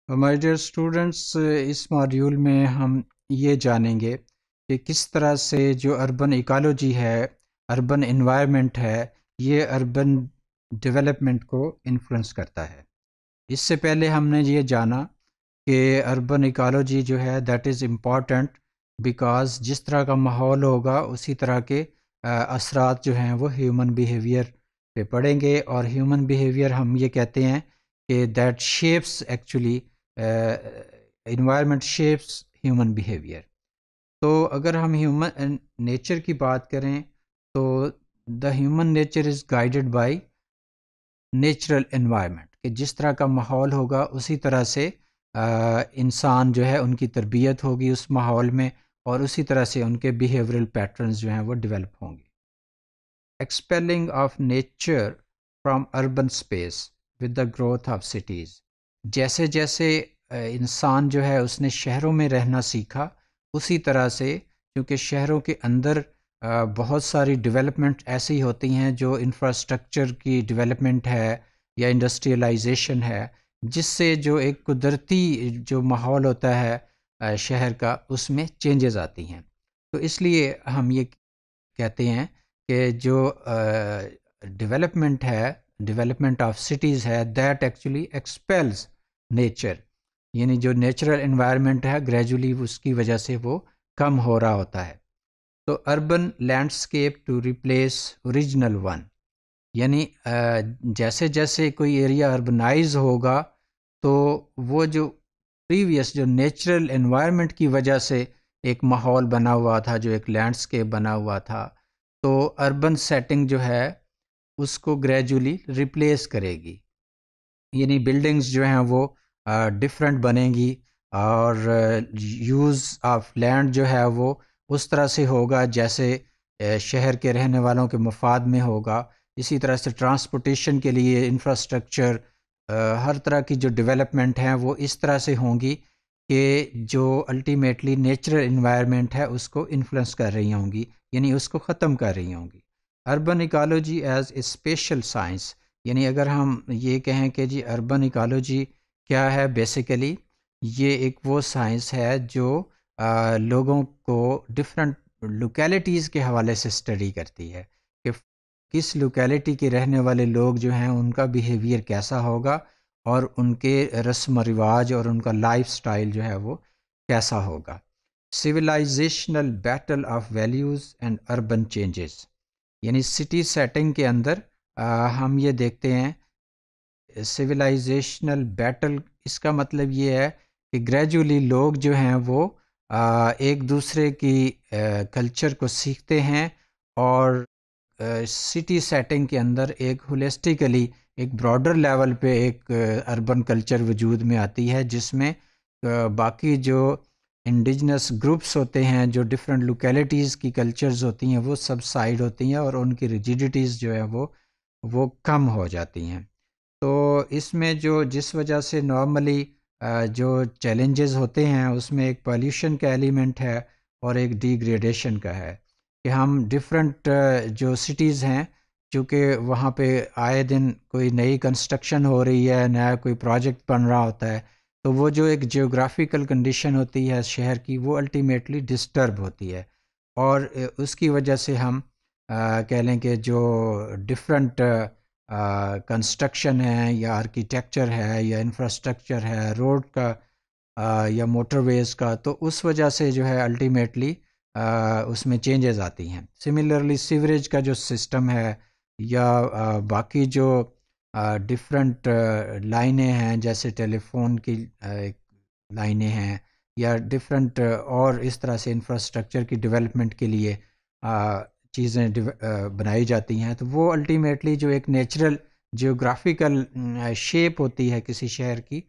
مائی dear students, اس module میں ہم یہ جانیں گے کہ کس طرح سے جو اربن ایکالوجی ہے، اربن انوائرمنٹ ہے، یہ اربن ڈیولپمنٹ کو انفلوئنس کرتا ہے۔ اس سے پہلے ہم نے یہ جانا کہ اربن ایکالوجی جو ہے دیٹ از امپورٹنٹ بیکاز جس طرح کا ماحول ہوگا اسی طرح کے اثرات جو ہیں وہ ہیومن بیہیویئر پہ پڑیں گے، اور ہیومن بیہیویئر ہم یہ کہتے ہیں کہ that shapes actually environment shapes human behaviour. تو اگر ہم ہیومن نیچر کی بات کریں تو the human nature is guided by natural environment, کہ جس طرح کا ماحول ہوگا اسی طرح سے انسان جو ہے ان کی تربیت ہوگی اس ماحول میں، اور اسی طرح سے ان کے بیہیورل پیٹرنز جو ہیں وہ ڈیولپ ہوں گے۔ Expelling of nature from urban space with the growth of cities, جیسے جیسے انسان جو ہے اس نے شہروں میں رہنا سیکھا، اسی طرح سے کیونکہ شہروں کے اندر بہت ساری ڈیولپمنٹ ایسی ہوتی ہیں جو انفراسٹرکچر کی ڈیولپمنٹ ہے یا انڈسٹریلائزیشن ہے، جس سے جو ایک قدرتی جو ماحول ہوتا ہے شہر کا، اس میں چینجز آتی ہیں۔ تو اس لیے ہم یہ کہتے ہیں کہ جو ڈیولپمنٹ ہے، ڈیولپمنٹ آف سٹیز ہے، دیٹ ایکچولی ایکسپیلز نیچر، یعنی جو نیچرل انوائرمنٹ ہے گریجولی اس کی وجہ سے وہ کم ہو رہا ہوتا ہے۔ تو urban landscape to replace original one, یعنی جیسے جیسے کوئی ایریا اربنائز ہوگا تو وہ جو پریویس جو نیچرل انوائرمنٹ کی وجہ سے ایک ماحول بنا ہوا تھا، جو ایک لینڈسکیپ بنا ہوا تھا، تو اربن سیٹنگ جو ہے اس کو گریجولی ریپلیس کرے گی، یعنی بلڈنگز جو ہیں وہ ڈفرینٹ بنیں گی، اور یوز آف لینڈ جو ہے وہ اس طرح سے ہوگا جیسے شہر کے رہنے والوں کے مفاد میں ہوگا۔ اسی طرح سے ٹرانسپورٹیشن کے لیے انفراسٹرکچر، ہر طرح کی جو ڈیولپمنٹ ہیں وہ اس طرح سے ہوں گی کہ جو الٹیمیٹلی نیچرل انوائرمنٹ ہے اس کو انفلوئنس کر رہی ہوں گی، یعنی اس کو ختم کر رہی ہوں گی۔ Urban ecology as a special science, یعنی اگر ہم یہ کہیں کہ جی اربن ایکالوجی کیا ہے، بیسیکلی یہ ایک وہ سائنس ہے جو لوگوں کو ڈفرینٹ لوکیلٹیز کے حوالے سے اسٹڈی کرتی ہے کہ کس لوکیلٹی کے رہنے والے لوگ جو ہیں ان کا بیہیویئر کیسا ہوگا، اور ان کے رسم و رواج اور ان کا لائف سٹائل جو ہے وہ کیسا ہوگا۔ Civilisational battle of values and urban changes, یعنی سٹی سیٹنگ کے اندر ہم یہ دیکھتے ہیں سویلائزیشنل بیٹل، اس کا مطلب یہ ہے کہ گریجولی لوگ جو ہیں وہ ایک دوسرے کی کلچر کو سیکھتے ہیں، اور سٹی سیٹنگ کے اندر ایک ہولسٹیکلی ایک براڈر لیول پہ ایک اربن کلچر وجود میں آتی ہے، جس میں باقی جو انڈیجنس گروپس ہوتے ہیں، جو ڈفرینٹ لوکیلٹیز کی کلچرز ہوتی ہیں، وہ سب سائڈ ہوتی ہیں، اور ان کی ریجیڈیٹیز جو ہے وہ کم ہو جاتی ہیں۔ تو اس میں جو جس وجہ سے نارملی جو چیلنجز ہوتے ہیں اس میں ایک پالیوشن کا ایلیمنٹ ہے اور ایک ڈیگریڈیشن کا ہے، کہ ہم ڈفرینٹ جو سٹیز ہیں، چونکہ وہاں پہ آئے دن کوئی نئی کنسٹرکشن ہو رہی ہے، نیا کوئی پروجیکٹ بن رہا ہوتا ہے، تو وہ جو ایک جیوگرافیکل کنڈیشن ہوتی ہے شہر کی، وہ الٹیمیٹلی ڈسٹرب ہوتی ہے، اور اس کی وجہ سے ہم کہہ لیں کہ جو ڈفرینٹ کنسٹرکشن ہے یا آرکیٹیکچر ہے یا انفراسٹرکچر ہے روڈ کا یا موٹر ویز کا، تو اس وجہ سے جو ہے الٹیمیٹلی اس میں چینجز آتی ہیں۔ سملرلی سیوریج کا جو سسٹم ہے، یا باقی جو ڈفرینٹ لائنیں ہیں جیسے ٹیلی فون کی لائنیں ہیں، یا ڈفرینٹ اور اس طرح سے انفراسٹرکچر کی ڈیولپمنٹ کے لیے چیزیں بنائی جاتی ہیں، تو وہ الٹیمیٹلی جو ایک نیچرل جیوگرافیکل شیپ ہوتی ہے کسی شہر کی،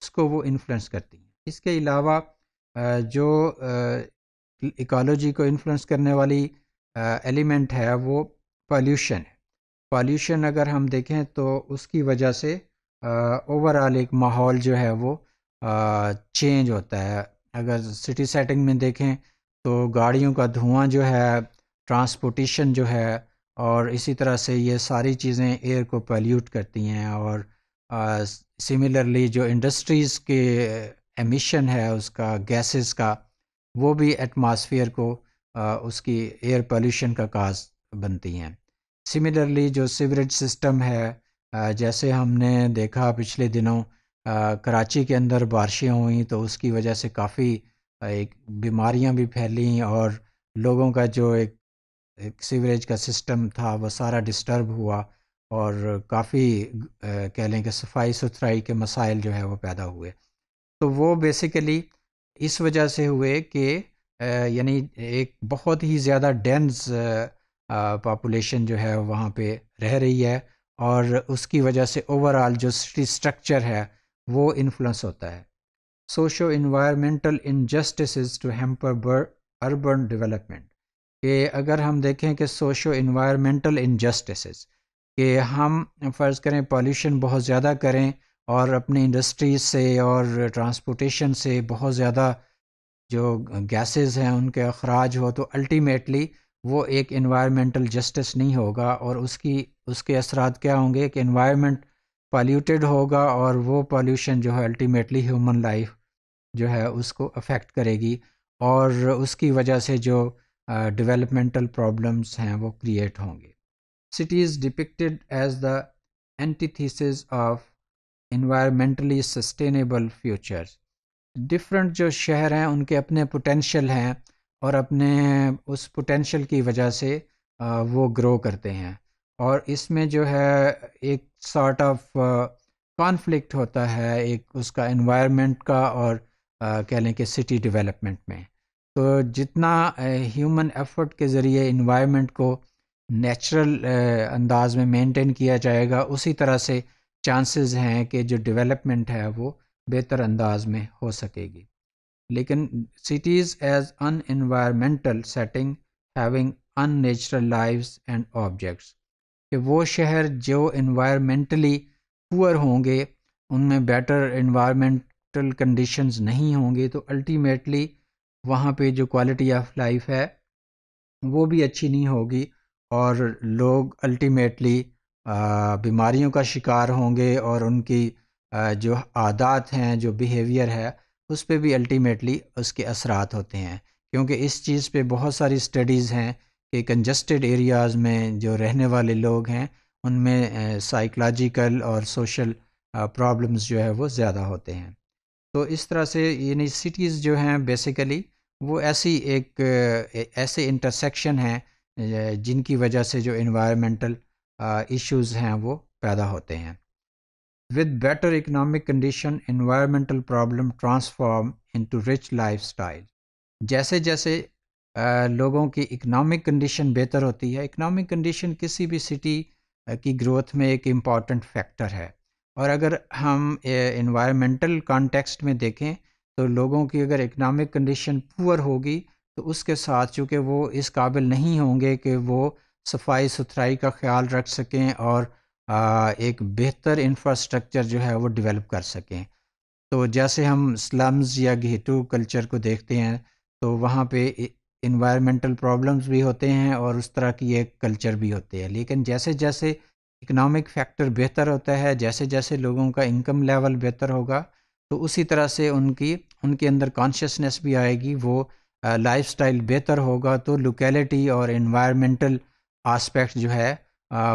اس کو وہ انفلوئنس کرتی ہیں۔ اس کے علاوہ جو ایکالوجی کو انفلوئنس کرنے والی ایلیمنٹ ہے وہ پالیوشن ہے۔ پالیوشن اگر ہم دیکھیں تو اس کی وجہ سے اوورآل ایک ماحول جو ہے وہ چینج ہوتا ہے۔ اگر سٹی سیٹنگ میں دیکھیں تو گاڑیوں کا دھواں جو ہے، ٹرانسپورٹیشن جو ہے، اور اسی طرح سے یہ ساری چیزیں ایئر کو پلیوٹ کرتی ہیں، اور سملرلی جو انڈسٹریز کے ایمیشن ہے اس کا گیسز کا، وہ بھی ایٹماسفیئر کو اس کی ایئر پولیوشن کا کاز بنتی ہیں۔ سملرلی جو سیوریج سسٹم ہے، جیسے ہم نے دیکھا پچھلے دنوں کراچی کے اندر بارشیں ہوئیں تو اس کی وجہ سے کافی ایک بیماریاں بھی پھیلیں، اور لوگوں کا جو ایک سیوریج کا سسٹم تھا وہ سارا ڈسٹرب ہوا، اور کافی کہہ لیں کہ صفائی ستھرائی کے مسائل جو ہے وہ پیدا ہوئے۔ تو وہ بیسیکلی اس وجہ سے ہوئے کہ یعنی ایک بہت ہی زیادہ ڈینس پاپولیشن جو ہے وہاں پہ رہ رہی ہے، اور اس کی وجہ سے اوور آل جو سٹی اسٹرکچر ہے وہ انفلوئنس ہوتا ہے۔ Socio environmental injustices to hamper urban development, کہ اگر ہم دیکھیں کہ سوشو انوائرمنٹل انجسٹسز، کہ ہم فرض کریں پالیوشن بہت زیادہ کریں اور اپنی انڈسٹریز سے اور ٹرانسپورٹیشن سے بہت زیادہ جو گیسز ہیں ان کے اخراج ہو، تو الٹیمیٹلی وہ ایک انوائرمنٹل جسٹس نہیں ہوگا، اور اس کے اثرات کیا ہوں گے کہ انوائرمنٹ پالیوٹیڈ ہوگا، اور وہ پالیوشن جو ہے الٹیمیٹلی ہیومن لائف جو ہے اس کو افیکٹ کرے گی، اور اس کی وجہ سے جو ڈیولپمنٹل پرابلمس ہیں وہ کریٹ ہوں گے۔ Cities depicted as the antithesis of environmentally sustainable futures۔ Different جو شہر ہیں ان کے اپنے پوٹینشیل ہیں، اور اپنے اس پوٹینشیل کی وجہ سے وہ گرو کرتے ہیں، اور اس میں جو ہے ایک سارٹ آف کانفلکٹ ہوتا ہے ایک اس کا انوائرمنٹ کا اور کہہ لیں کہ سٹی ڈیولپمنٹ میں۔ تو جتنا ہیومن ایفرٹ کے ذریعے انوائرمنٹ کو نیچرل انداز میں مینٹین کیا جائے گا، اسی طرح سے چانسز ہیں کہ جو ڈیولپمنٹ ہے وہ بہتر انداز میں ہو سکے گی۔ لیکن cities as an environmental setting having an natural lifes and objects, کہ وہ شہر جو انوائرمنٹلی پور ہوں گے، ان میں بیٹر انوائرمنٹل کنڈیشنز نہیں ہوں گی، تو الٹیمیٹلی وہاں پہ جو کوالٹی آف لائف ہے وہ بھی اچھی نہیں ہوگی، اور لوگ الٹیمیٹلی بیماریوں کا شکار ہوں گے، اور ان کی جو عادات ہیں، جو بیہیویئر ہے، اس پہ بھی الٹیمیٹلی اس کے اثرات ہوتے ہیں، کیونکہ اس چیز پہ بہت ساری اسٹڈیز ہیں کہ کنجسٹڈ ایریاز میں جو رہنے والے لوگ ہیں ان میں سائیکلوجیکل اور سوشل پرابلمز جو ہے وہ زیادہ ہوتے ہیں۔ تو اس طرح سے یعنی سٹیز جو ہیں بیسیکلی وہ ایسے انٹرسیکشن ہیں جن کی وجہ سے جو انوائرمنٹل ایشوز ہیں وہ پیدا ہوتے ہیں۔ With better economic condition, environmental problem transform into rich lifestyle۔ جیسے جیسے لوگوں کی اکنامک کنڈیشن بہتر ہوتی ہے، اکنامک کنڈیشن کسی بھی سٹی کی گروتھ میں ایک امپورٹنٹ فیکٹر ہے، اور اگر ہم انوائرمنٹل کانٹیکسٹ میں دیکھیں تو لوگوں کی اگر اکنامک کنڈیشن پور ہوگی تو اس کے ساتھ چونکہ وہ اس قابل نہیں ہوں گے کہ وہ صفائی ستھرائی کا خیال رکھ سکیں اور ایک بہتر انفراسٹرکچر جو ہے وہ ڈیولپ کر سکیں۔ تو جیسے ہم سلمز یا گھیٹو کلچر کو دیکھتے ہیں تو وہاں پہ انوائرمنٹل پرابلمز بھی ہوتے ہیں اور اس طرح کی ایک کلچر بھی ہوتے ہیں، لیکن جیسے جیسے اکنامک فیکٹر بہتر ہوتا ہے، جیسے جیسے لوگوں کا انکم لیول بہتر ہوگا، تو اسی طرح سے ان کے اندر کانشیسنیس بھی آئے گی، وہ لائف سٹائل بہتر ہوگا، تو لوکیلٹی اور انوائرمنٹل آسپیکٹ جو ہے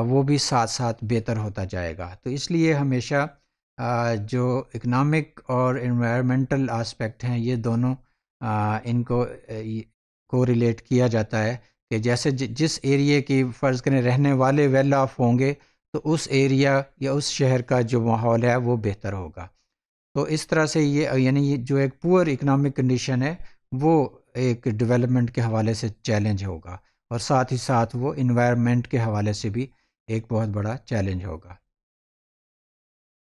وہ بھی ساتھ ساتھ بہتر ہوتا جائے گا۔ تو اس لیے ہمیشہ جو اکنامک اور انوائرمنٹل آسپیکٹ ہیں یہ دونوں ان کو ریلیٹ کیا جاتا ہے کہ جیسے جس ایریے کی فرض کریں رہنے والے ویل آف ہوں گے تو اس ایریا یا اس شہر کا جو ماحول ہے وہ بہتر ہوگا۔ تو اس طرح سے یعنی جو ایک پور اکنامک کنڈیشن ہے وہ ایک ڈیولپمنٹ کے حوالے سے چیلنج ہوگا، اور ساتھ ہی ساتھ وہ انوائرمنٹ کے حوالے سے بھی ایک بہت بڑا چیلنج ہوگا۔